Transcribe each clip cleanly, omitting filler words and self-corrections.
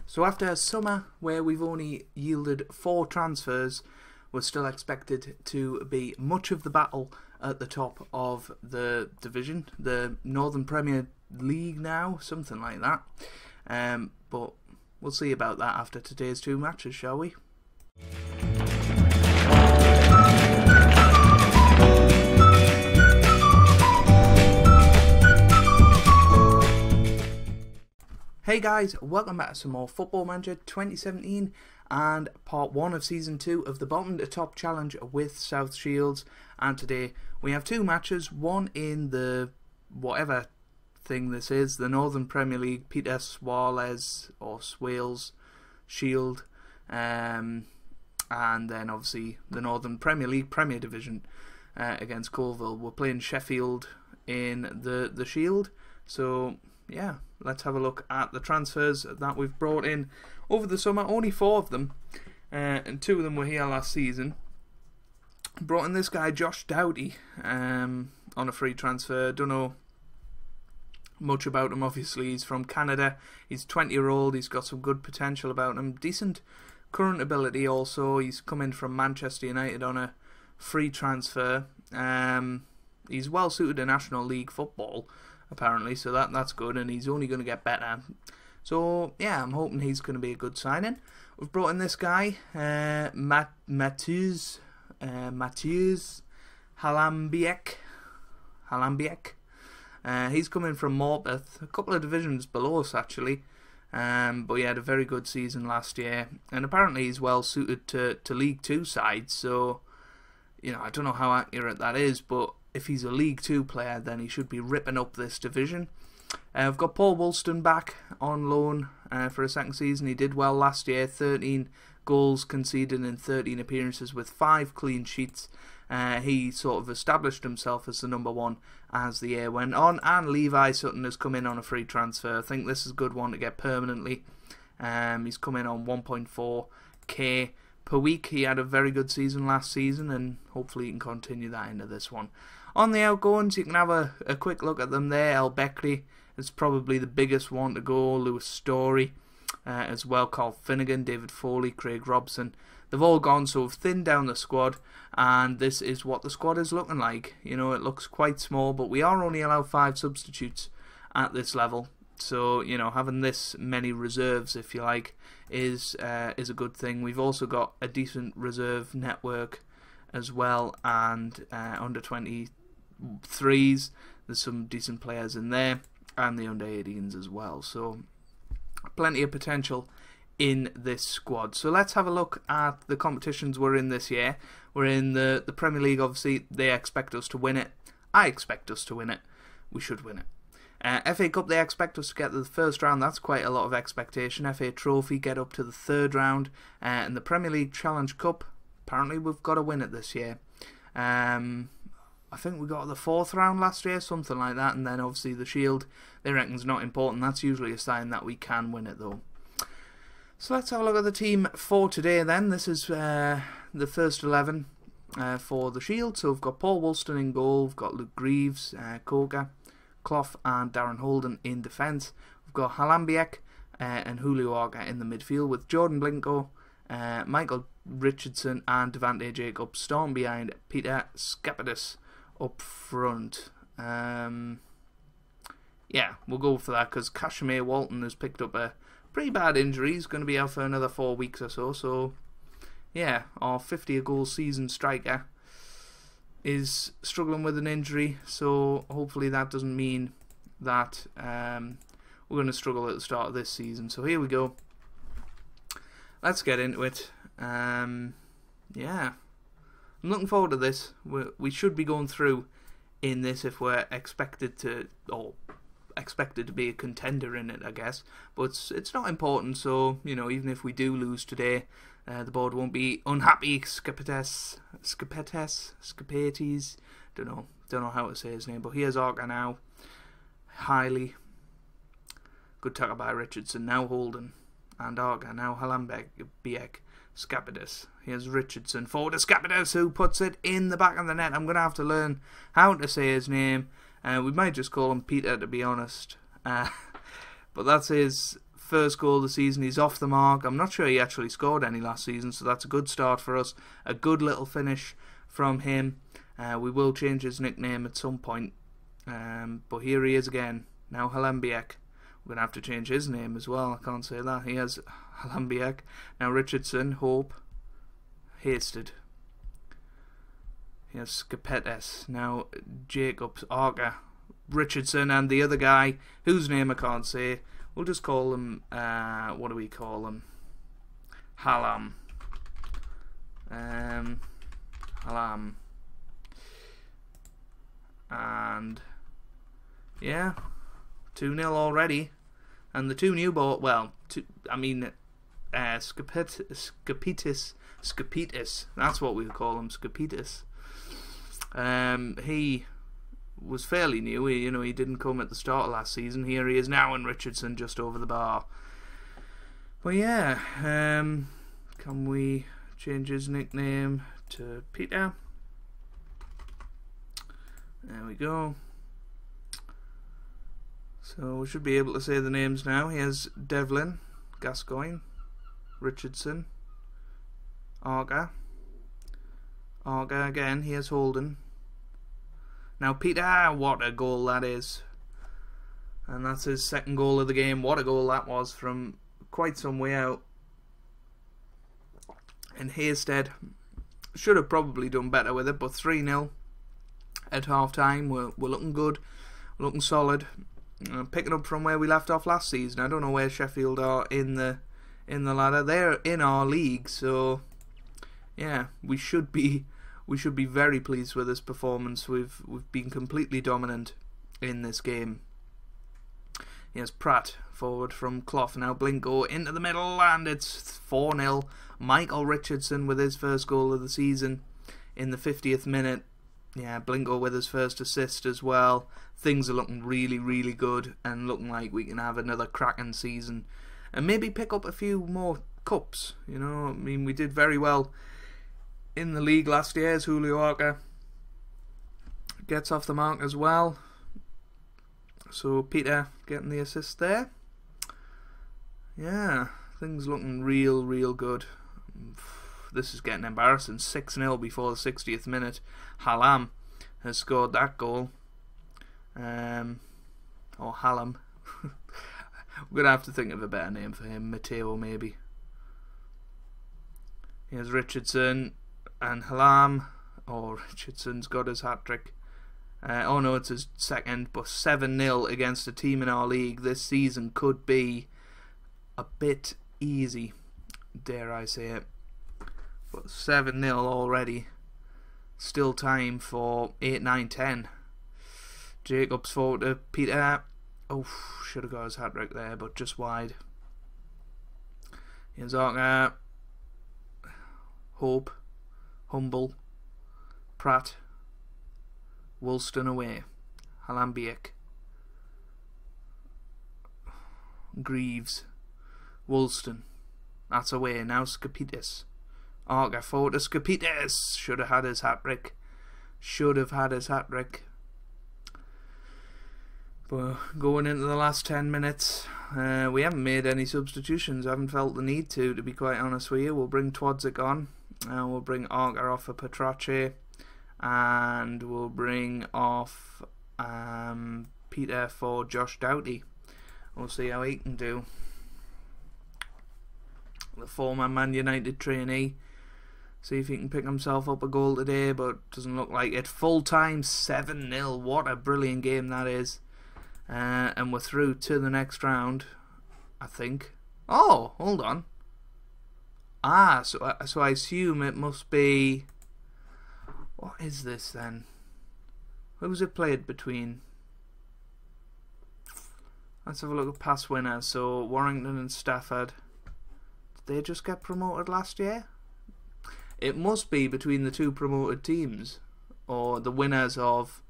So after a summer where we've only yielded 4 transfers, we're still expected to be much of the battle at the top of the division, the Northern Premier League now, something like that. But we'll see about that after today's 2 matches, shall we? Hey guys, welcome back to some more Football Manager 2017 and part 1 of season 2 of the bottom to top challenge with South Shields. And today we have 2 matches, one in the whatever thing this is, the Northern Premier League, Peter Swales or Swales Shield, and then obviously the Northern Premier League Premier Division against Colville. We're playing Sheffield in the Shield, so yeah, let's have a look at the transfers that we've brought in over the summer. Only 4 of them, and 2 of them were here last season. Brought in this guy Josh Doughty on a free transfer. Don't know much about him. Obviously he's from Canada, he's 20-year-old, he's got some good potential about him, decent current ability also. He's come in from Manchester United on a free transfer. He's well suited to National League football apparently, so that's good, and he's only going to get better. So yeah, I'm hoping he's going to be a good signing. We've brought in this guy, Mathieu Halambiek. He's coming from Morpeth, a couple of divisions below us actually, but he had a very good season last year, and apparently he's well suited to League 2 sides. So you know, I don't know how accurate that is, but if he's a League 2 player, then he should be ripping up this division. I've got Paul Woolston back on loan for a second season. He did well last year, 13 goals conceded in 13 appearances with 5 clean sheets. He sort of established himself as the number 1 as the year went on. And Levi Sutton has come in on a free transfer. I think this is a good one to get permanently. He's come in on 1.4k per week. He had a very good season last season, and hopefully he can continue that into this one. On the outgoings, you can have a quick look at them there. El Bekri is probably the biggest one to go. Lewis Story as well, Carl Finnegan, David Foley, Craig Robson. They've all gone, so we've thinned down the squad, and this is what the squad is looking like. You know, it looks quite small, but we are only allowed 5 substitutes at this level. So, you know, having this many reserves, if you like, is a good thing. We've also got a decent reserve network as well, and under 23s, there's some decent players in there, and the under 18s as well. So, plenty of potential in this squad. So let's have a look at the competitions we're in this year. We're in the Premier League, obviously. They expect us to win it. I expect us to win it. We should win it. FA Cup, they expect us to get to the first round. That's quite a lot of expectation. FA Trophy, get up to the 3rd round. And the Premier League Challenge Cup, apparently we've got to win it this year. I think we got to the 4th round last year, something like that. And then obviously the Shield, they reckon is not important. That's usually a sign that we can win it though. So let's have a look at the team for today then. This is the first 11 for the Shield. So we've got Paul Woolston in goal. We've got Luke Greaves, Koga, Clough and Darren Holden in defence. We've got Halambiek and Julio Arga in the midfield, with Jordan Blinko, Michael Richardson and Devante Jacobs storm behind Peter Skapadis up front. Yeah, we'll go for that because Kashmir Walton has picked up a pretty bad injury. He's going to be out for another 4 weeks or so. So yeah, our 50-goal season striker is struggling with an injury, so hopefully that doesn't mean that we're going to struggle at the start of this season. So here we go. Let's get into it. Yeah, I'm looking forward to this. We should be going through in this if we're expected to be a contender in it, I guess. But it's not important, so you know, even if we do lose today, the board won't be unhappy. Skapetes, don't know how to say his name, but here's Arca now. Highly good tackle by Richardson. Now Holden and Arca. Now Halambiek, Skapetes. Here's Richardson forward to Skapetes, who puts it in the back of the net. I'm gonna have to learn how to say his name. We might just call him Peter, to be honest. But that's his first goal of the season. He's off the mark. I'm not sure he actually scored any last season, so that's a good start for us. A good little finish from him. We will change his nickname at some point. But here he is again. Now Halambiek. We're going to have to change his name as well. I can't say that. He has Halambiek. Now Richardson, Hope, Hasted. He has Skapetes. Now Jacobs, Arca, Richardson, and the other guy, whose name I can't say. We'll just call him, what do we call him? Halam. Halam. And, yeah, 2-0 already. And the two new ball, well, Skapetis, that's what we'll call him, Skapetis. He was fairly new. He didn't come at the start of last season. Here he is now, and Richardson just over the bar. But yeah, can we change his nickname to Peter? There we go. So we should be able to say the names now. Here's Devlin, Gascoigne, Richardson, Arca again. Here's Holden. Now Peter, what a goal that is. And that's his second goal of the game. What a goal that was from quite some way out. And Hasted should have probably done better with it, but 3-0 at half time. We're looking good, we're looking solid. Picking up from where we left off last season. I don't know where Sheffield are in the ladder. They're in our league, so yeah, we should be very pleased with this performance. We've been completely dominant in this game. Here's Pratt forward from Clough. Now Blinko into the middle, and it's 4-0. Michael Richardson with his first goal of the season in the 50th minute. Yeah, Blinko with his first assist as well. Things are looking really, really good, and looking like we can have another cracking season and maybe pick up a few more cups. We did very well in the league last year. As Julio Arca gets off the mark as well. So Peter getting the assist there. Yeah, things looking real, real good. This is getting embarrassing. 6-0 before the 60th minute. Halam has scored that goal. Or Halam. We're going to have to think of a better name for him. Matteo, maybe. Here's Richardson and Halam. Oh, Richardson's got his hat-trick. Oh no, it's his second. But 7-0 against a team in our league this season could be a bit easy, dare I say it. But 7-0 already. Still time for 8, 9, 10. Jacobs forward to Peter. Oh, should have got his hat-trick there, but just wide. Here's Arca. Hope. Humble. Pratt. Woolston away. Halambiek. Greaves. Woolston. That's away. Now Skapetis. Arca forward to Skapetis. Should have had his hat-trick. Should have had his hat-trick. But going into the last 10 minutes, we haven't made any substitutions. I haven't felt the need to be quite honest with you. We'll bring Twadzik on. We'll bring Arca off for Petrache. And we'll bring off Peter for Josh Doughty. We'll see how he can do. The former Man United trainee. See if he can pick himself up a goal today, but doesn't look like it. Full time 7-0. What a brilliant game that is. And we're through to the next round, I think. Oh, hold on. So I assume it must be... What is this then? Who was it played between? Let's have a look at past winners. So Warrington and Stafford. Did they just get promoted last year? It must be between the two promoted teams, or the winners of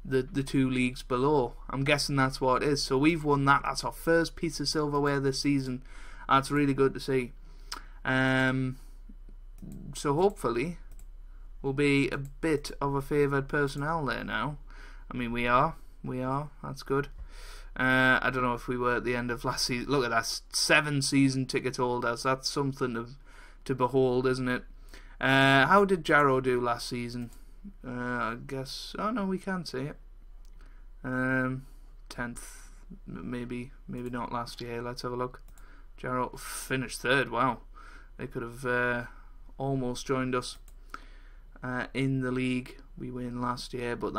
the two leagues below. I'm guessing that's what it is. So we've won that. That's our first piece of silverware this season. That's really good to see. So hopefully we'll be a bit of a favoured personnel there now. I mean, we are. That's good. I don't know if we were at the end of last season. Look at that, 7 season ticket holders. That's something to behold, isn't it? How did Jarrow do last season? I guess. Oh no, we can't see it. 10th, maybe not last year. Let's have a look. Jarrow finished 3rd. Wow, they could have almost joined us in the league. We win last year, but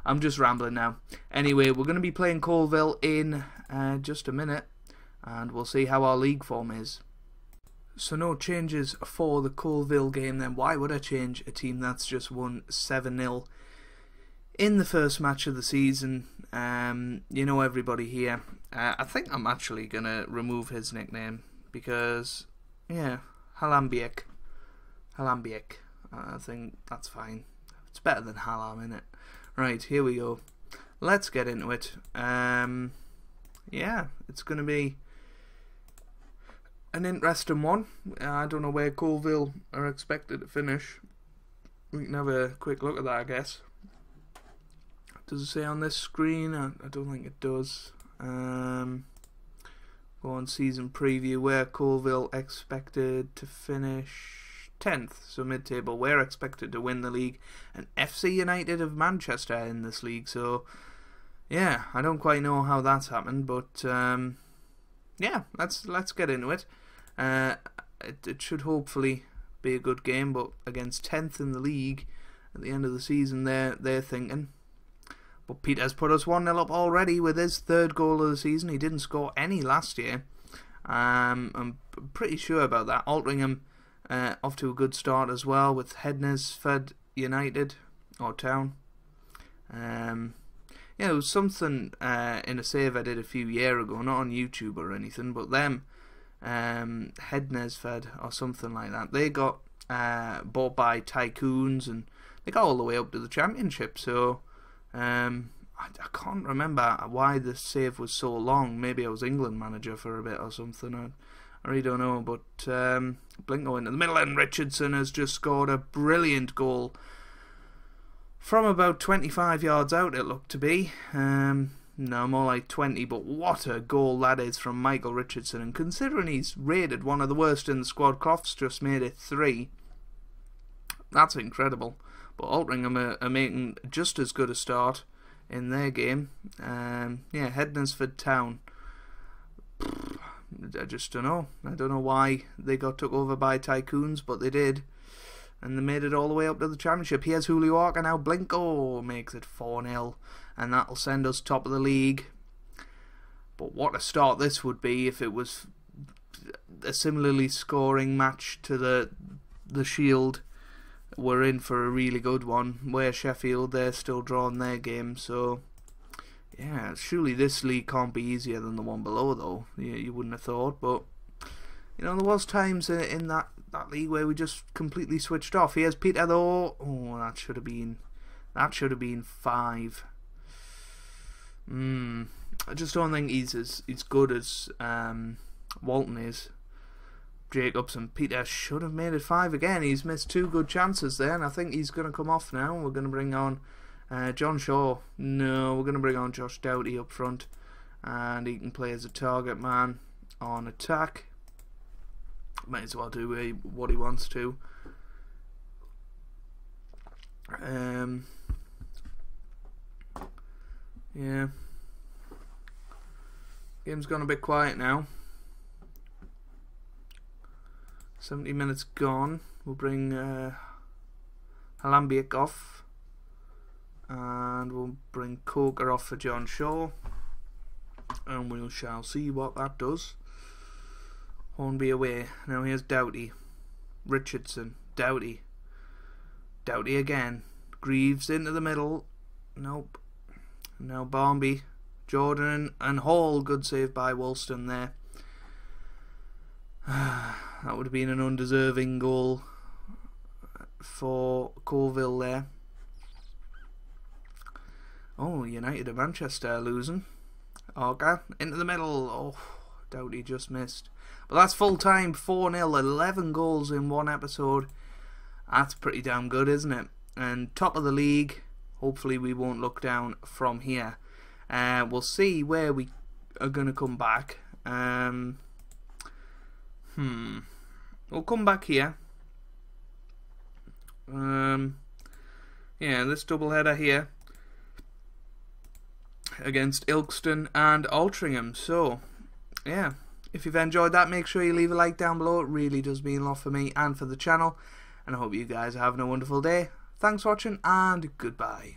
I'm just rambling now. Anyway, we're going to be playing Colville in just a minute, and we'll see how our league form is. So no changes for the Colville game then. Why would I change a team that's just won 7-0 in the first match of the season? You know everybody here. I think I'm actually going to remove his nickname because, yeah, Halambiek. I think that's fine. It's better than Halam, innit? Right, here we go. Let's get into it. Yeah, it's going to be an interesting one. I don't know where Colville are expected to finish. We can have a quick look at that, I guess. Does it say on this screen? I don't think it does. Go on season preview. Where Colville expected to finish? 10th, so mid-table. We're expected to win the league, and FC United of Manchester in this league. So, yeah, I don't quite know how that's happened, but yeah, let's get into it. It should hopefully be a good game, but against 10th in the league at the end of the season, they're thinking. But Peter's put us 1-0 up already with his 3rd goal of the season. He didn't score any last year. I'm pretty sure about that. Altrincham off to a good start as well with Hednesford United or Town. Yeah, it was something in a save I did a few years ago, not on YouTube or anything, but them Hednesford or something like that. They got bought by Tycoons and they got all the way up to the Championship. So I can't remember why the save was so long. Maybe I was England manager for a bit or something. I really don't know, but Blinko into the middle, and Richardson has just scored a brilliant goal from about 25 yards out, it looked to be. No, more like 20, but what a goal that is from Michael Richardson. And considering he's rated one of the worst in the squad, Crofts just made it 3. That's incredible. But Altrincham are making just as good a start in their game. Yeah, Hednesford Town. I just don't know. I don't know why they got took over by Tycoons, but they did. And they made it all the way up to the Championship. Here's Julio Walker now. Blinko makes it 4-0. And that'll send us top of the league. But what a start this would be if it was a similarly scoring match to the Shield. We're in for a really good one. Where Sheffield, they're still drawing their game. So, yeah, surely this league can't be easier than the one below, though. You wouldn't have thought. But, you know, there was times in that league where we just completely switched off. Here's Peter, though. Oh, that should have been 5. I just don't think he's as good as Walton is. Jacobson. Peter should have made it 5 again. He's missed 2 good chances there, and I think he's going to come off now. We're going to bring on John Shaw. No, we're going to bring on Josh Doughty up front, and he can play as a target man on attack. Might as well do what he wants to. Yeah. Game's gone a bit quiet now. 70 minutes gone. We'll bring Halambiek off. And we'll bring Coker off for John Shaw. And we shall see what that does. Hornby away. Now here's Doughty. Richardson. Doughty. Doughty again. Greaves into the middle. Nope. Now Barmby. Jordan and Hall. Good save by Woolston there. That would have been an undeserving goal for Colville there. Oh, United of Manchester losing. Orca into the middle. Oh, Doughty just missed. But that's full time. 4-0. 11 goals in one episode. That's pretty damn good, isn't it? And top of the league. Hopefully we won't look down from here. We'll see where we are going to come back. We'll come back here. Yeah, this doubleheader here against Ilkeston and Altrincham. So, yeah, if you've enjoyed that, make sure you leave a like down below. It really does mean a lot for me and for the channel. And I hope you guys are having a wonderful day. Thanks for watching, and goodbye.